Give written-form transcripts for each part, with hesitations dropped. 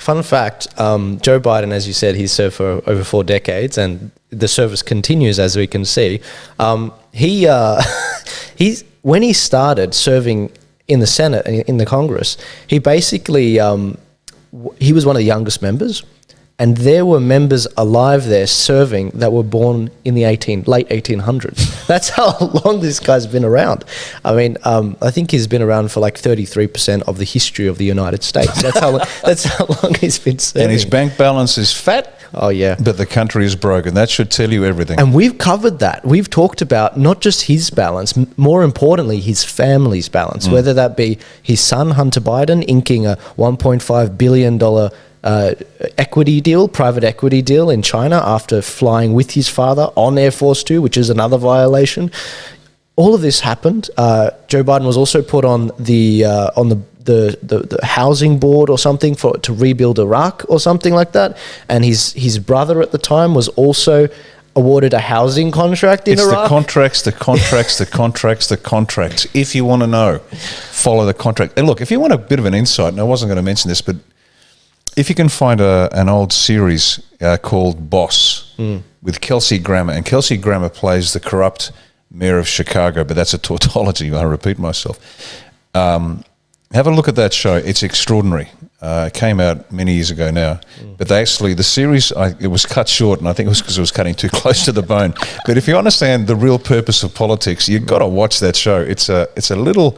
fun fact, Joe Biden, as you said, he's served for over 4 decades, and the service continues, as we can see. When he started serving in the Senate and in the Congress, he basically, he was one of the youngest members, and there were members alive there serving that were born in the late 1800s. That's how long this guy's been around. I mean, I think he's been around for like 33% of the history of the United States. That's how long he's been serving. And his bank balance is fat. Oh, yeah. But the country is broken. That should tell you everything. And we've covered that. We've talked about not just his balance, more importantly, his family's balance, whether that be his son, Hunter Biden, inking a $1.5 billion private equity deal in China after flying with his father on Air Force 2, which is another violation. All of this happened. Joe Biden was also put on the housing board or something to rebuild Iraq or something like that. And his brother at the time was also awarded a housing contract in Iraq. It's the contracts. If you want to know, follow the contract. And look, if you want a bit of an insight, and I wasn't going to mention this, but if you can find an old series called Boss with Kelsey Grammer, and Kelsey Grammer plays the corrupt mayor of Chicago, but that's a tautology, I repeat myself. Have a look at that show. It's extraordinary. It came out many years ago now. But the series, it was cut short, and I think it was because it was cutting too close to the bone. But if you understand the real purpose of politics, you've got to watch that show. It's a little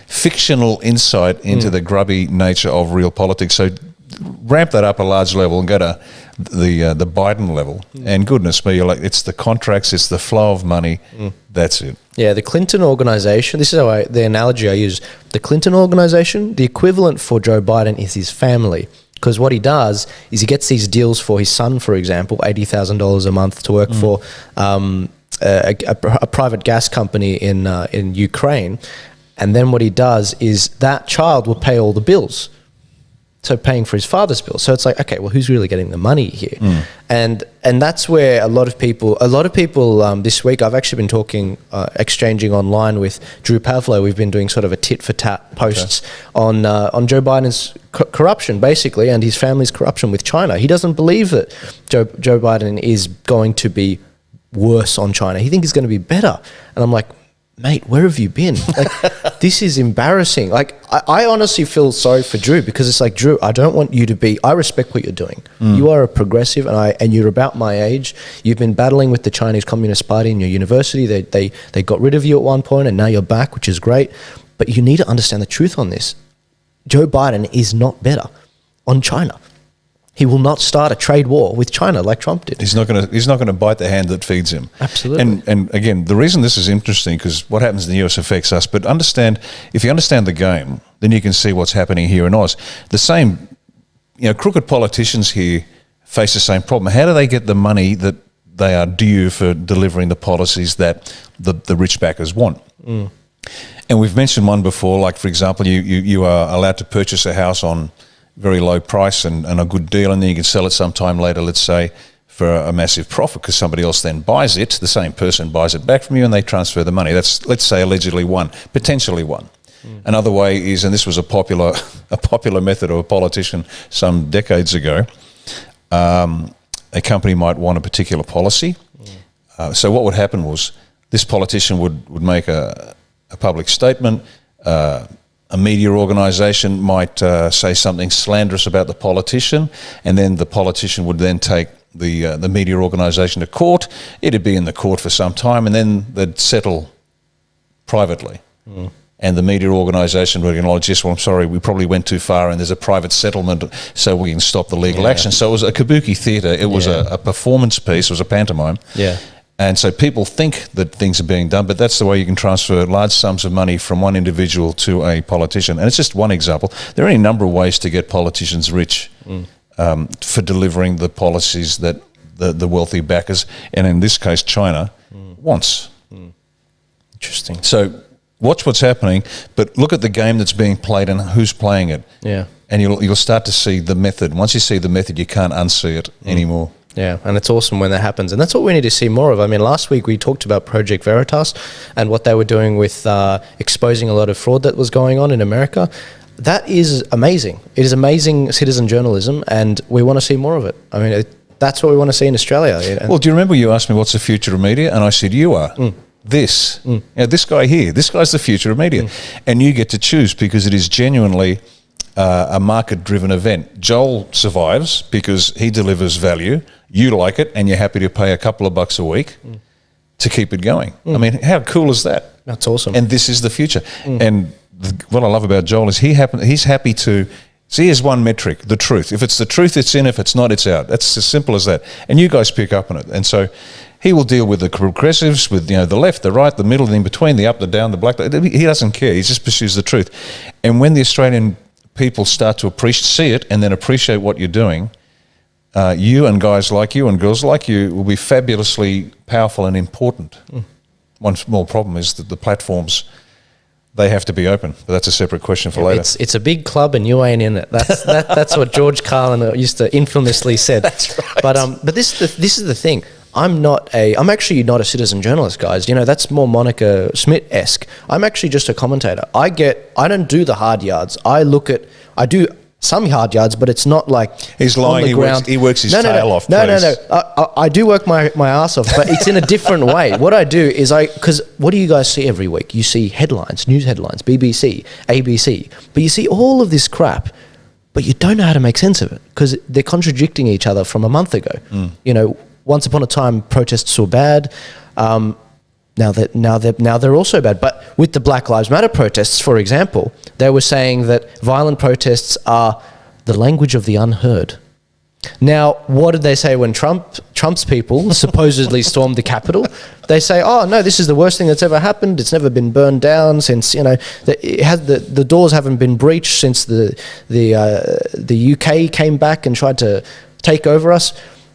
fictional insight into the grubby nature of real politics. So ramp that up a large level and go to the Biden level. And goodness me, it's the contracts, it's the flow of money. That's it. Yeah, the Clinton organization, this is the analogy I use. The Clinton organization, the equivalent for Joe Biden is his family. Because what he does is he gets these deals for his son, for example, $80,000 a month to work for a private gas company in Ukraine. And then what he does is that child will pay all the bills. So paying for his father's bills. So it's like, okay, well, who's really getting the money here? And that's where a lot of people this week, I've actually been exchanging online with Drew Pavlo. We've been doing sort of a tit for tat posts on Joe Biden's corruption, basically, and his family's corruption with China. He doesn't believe that Joe Biden is going to be worse on China. He thinks he's going to be better. And I'm like, mate, where have you been? Like, this is embarrassing. Like, I honestly feel sorry for Drew, because it's like, Drew, I don't want you to be, I respect what you're doing. You are a progressive, and you're about my age. You've been battling with the Chinese Communist Party in your university. They got rid of you at one point, and now you're back, which is great. But you need to understand the truth on this. Joe Biden is not better on China. He will not start a trade war with China like Trump did. He's not going to bite the hand that feeds him. Absolutely. And again, the reason this is interesting, because what happens in the US affects us. But if you understand the game, then you can see what's happening here in Oz. The same, crooked politicians here face the same problem. How do they get the money that they are due for delivering the policies that the rich backers want? And we've mentioned one before, like, for example, you are allowed to purchase a house on very low price and a good deal, and then you can sell it sometime later, let's say, for a massive profit, because somebody else then buys it, the same person buys it back from you, and they transfer the money. That's, let's say, allegedly potentially one. Another way is, and this was a popular method of a politician some decades ago, a company might want a particular policy. So what would happen was, this politician would make a public statement. A media organisation might say something slanderous about the politician, and then the politician would then take the media organisation to court. It'd be in the court for some time, and then they'd settle privately. And the media organisation would acknowledge, yes, well, I'm sorry, we probably went too far, and there's a private settlement, so we can stop the legal action. So it was a kabuki theatre. It was a performance piece. It was a pantomime. Yeah. And so people think that things are being done, but that's the way you can transfer large sums of money from one individual to a politician. And it's just one example. There are any number of ways to get politicians rich for delivering the policies that the wealthy backers, and in this case China, wants. Interesting. So watch what's happening, but look at the game that's being played and who's playing it. Yeah. And you'll start to see the method. Once you see the method, you can't unsee it anymore. Yeah, and it's awesome when that happens. And that's what we need to see more of. I mean, last week we talked about Project Veritas and what they were doing with exposing a lot of fraud that was going on in America. that is amazing. It is amazing citizen journalism, and we want to see more of it. I mean, that's what we want to see in Australia. Well, do you remember you asked me what's the future of media? And I said, you are. This. You know, this guy here, this guy's the future of media. And you get to choose because it is genuinely a market-driven event. Joel survives because he delivers value, you like it, and you're happy to pay a couple of bucks a week to keep it going. I mean, how cool is that? That's awesome. And this is the future. And what I love about Joel is he's happy to see. Here's one metric: the truth. If it's the truth, it's in. If it's not, it's out. That's as simple as that. And you guys pick up on it. And so he will deal with the progressives, with the left, the right, the middle, the in between, the up, the down, the black. He doesn't care. He just pursues the truth. And when the Australian people start to see it and then appreciate what you're doing, you and guys like you and girls like you will be fabulously powerful and important. One small problem is that the platforms, they have to be open, but that's a separate question for later. It's a big club and you ain't in it. That's what George Carlin used to infamously said. That's right. But this is the thing. I'm actually not a citizen journalist, guys. That's more Monica Schmidt-esque. I'm actually just a commentator. I don't do the hard yards. I do some hard yards, but it's not like he's lying. He works his tail off. No. I do work my ass off, but it's in a different way. What I do is because what do you guys see every week? You see headlines, news headlines, BBC, ABC, but you see all of this crap, but you don't know how to make sense of it because they're contradicting each other from a month ago. Once upon a time, protests were bad. Now they're also bad. But with the Black Lives Matter protests, for example, they were saying that violent protests are the language of the unheard. Now, what did they say when Trump's people supposedly stormed the Capitol? They say, "Oh no, this is the worst thing that's ever happened. It's never been burned down since the doors haven't been breached since the UK came back and tried to take over us."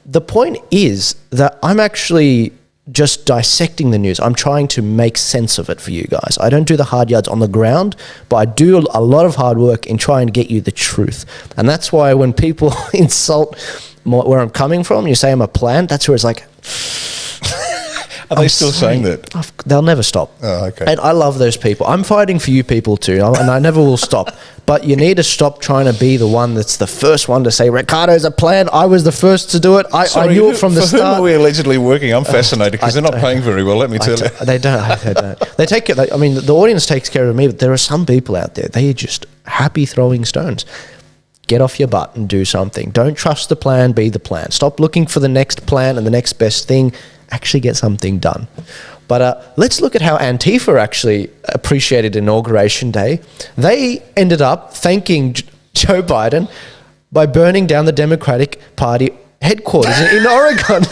The point is that I'm actually just dissecting the news. I'm trying to make sense of it for you guys. I don't do the hard yards on the ground, but I do a lot of hard work in trying to get you the truth. And that's why when people insult where I'm coming from, you say I'm a plant, that's where it's like... Are they still saying that? They'll never stop. Oh, okay. And I love those people. I'm fighting for you people too, and I never will stop. But you need to stop trying to be the one that's the first one to say, Riccardo's a plan. I was the first to do it. I knew it from the start. For whom are we allegedly working? I'm fascinated because they're not paying very well, let me tell you. They don't. They take it. I mean, the audience takes care of me, but there are some people out there, they are just happy throwing stones. Get off your butt and do something. Don't trust the plan, be the plan. Stop looking for the next plan and the next best thing. Actually get something done. But let's look at how Antifa actually appreciated Inauguration Day. They ended up thanking Joe Biden by burning down the Democratic Party headquarters in Oregon.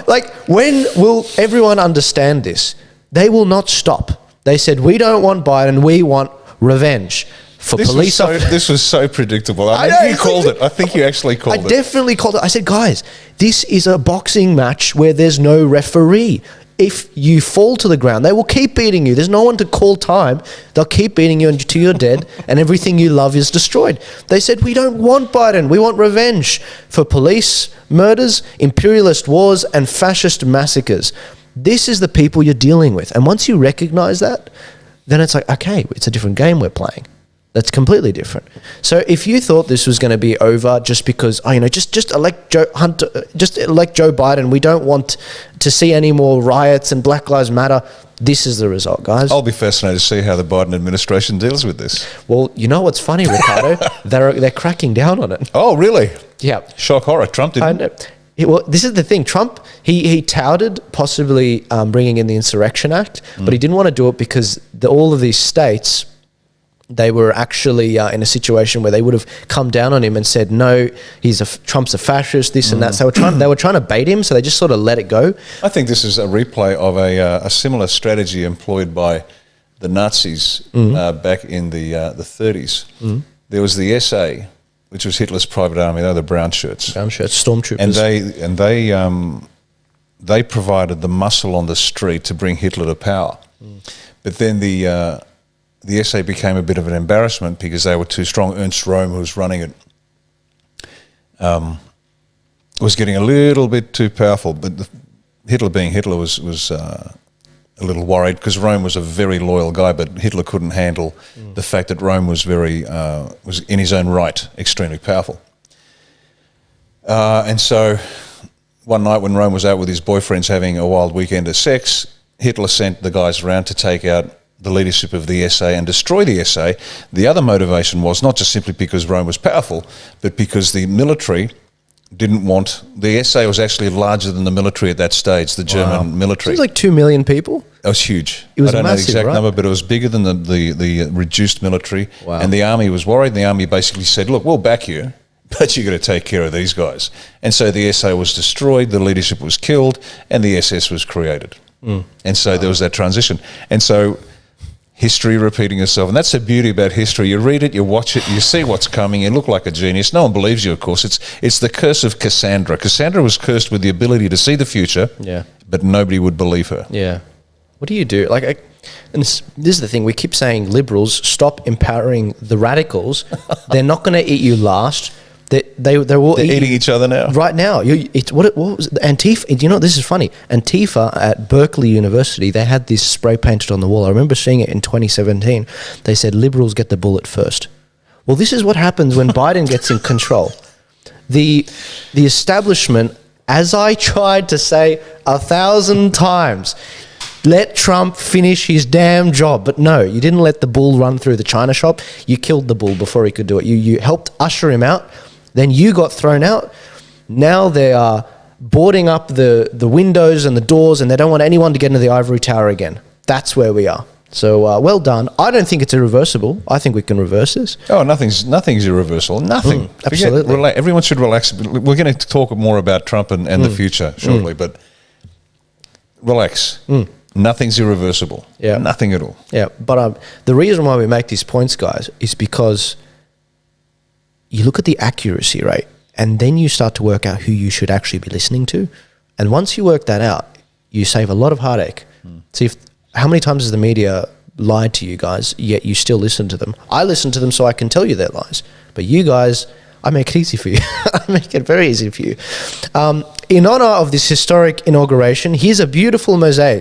Like, when will everyone understand this? They will not stop. They said, we don't want Biden, we want revenge. This was so predictable. I mean, you called it. I think you actually called it. I definitely called it. I said, guys, this is a boxing match where there's no referee. If you fall to the ground, they will keep beating you. There's no one to call time. They'll keep beating you until you're dead and everything you love is destroyed. They said, we don't want Biden. We want revenge for police murders, imperialist wars, and fascist massacres. This is the people you're dealing with. And once you recognize that, then it's like, okay, it's a different game we're playing. That's completely different. So if you thought this was going to be over just because, just elect Joe Biden, we don't want to see any more riots and Black Lives Matter, this is the result, guys. I'll be fascinated to see how the Biden administration deals with this. Well, you know what's funny, Riccardo? they're cracking down on it. Oh, really? Yeah. Shock horror. Trump didn't. I know. Well, this is the thing. Trump, he touted possibly bringing in the Insurrection Act, but he didn't want to do it because all of these states, they were actually in a situation where they would have come down on him and said, no, Trump's a fascist, this and that. So they were trying to bait him, so they just sort of let it go. I think this is a replay of a similar strategy employed by the Nazis back in the 30s. There was the SA, which was Hitler's private army. They were the brown shirts. Brown shirts, stormtroopers. And they provided the muscle on the street to bring Hitler to power. But then the SA became a bit of an embarrassment because they were too strong. Ernst Röhm, who was running it, was getting a little bit too powerful. But Hitler, being Hitler, was a little worried because Rome was a very loyal guy, but Hitler couldn't handle the fact that Rome was was in his own right extremely powerful. And so one night when Rome was out with his boyfriends having a wild weekend of sex, Hitler sent the guys around to take out the leadership of the SA and destroy the SA. The other motivation was not just simply because Rome was powerful, but because the military didn't want... The SA was actually larger than the military at that stage, the German military. It was like 2 million people. It was huge. It was I don't know the massive, exact right? number, but it was bigger than the reduced military. Wow. And the army was worried. The army basically said, look, we'll back you, but you've got to take care of these guys. And so the SA was destroyed, the leadership was killed, and the SS was created. And so there was that transition. And so history repeating itself. And that's the beauty about history. You read it, you watch it, you see what's coming, you look like a genius. No one believes you, of course. It's the curse of Cassandra. Cassandra was cursed with the ability to see the future, but nobody would believe her. Yeah. What do you do? And this is the thing. We keep saying liberals, stop empowering the radicals. They're not going to eat you last. They're eating each other now. Right now. What was it? Antifa? You know, this is funny. Antifa at Berkeley University, they had this spray painted on the wall. I remember seeing it in 2017. They said, liberals get the bullet first. Well, this is what happens when Biden gets in control. The establishment, as I tried to say 1,000 times, let Trump finish his damn job. But no, you didn't let the bull run through the china shop. You killed the bull before he could do it. You helped usher him out. Then you got thrown out. Now they are boarding up the windows and the doors, and they don't want anyone to get into the ivory tower again. That's where we are. So well done. I don't think it's irreversible. I think we can reverse this. Oh, nothing's irreversible. Nothing. Absolutely. Everyone should relax. We're going to talk more about Trump and the future shortly, but relax. Nothing's irreversible. Yeah. Nothing at all. Yeah, but the reason why we make these points, guys, is because you look at the accuracy rate, and then you start to work out who you should actually be listening to. And once you work that out, you save a lot of heartache. See, how many times has the media lied to you guys, yet you still listen to them? I listen to them so I can tell you their lies. But you guys, I make it easy for you. I make it very easy for you. In honor of this historic inauguration, here's a beautiful mosaic.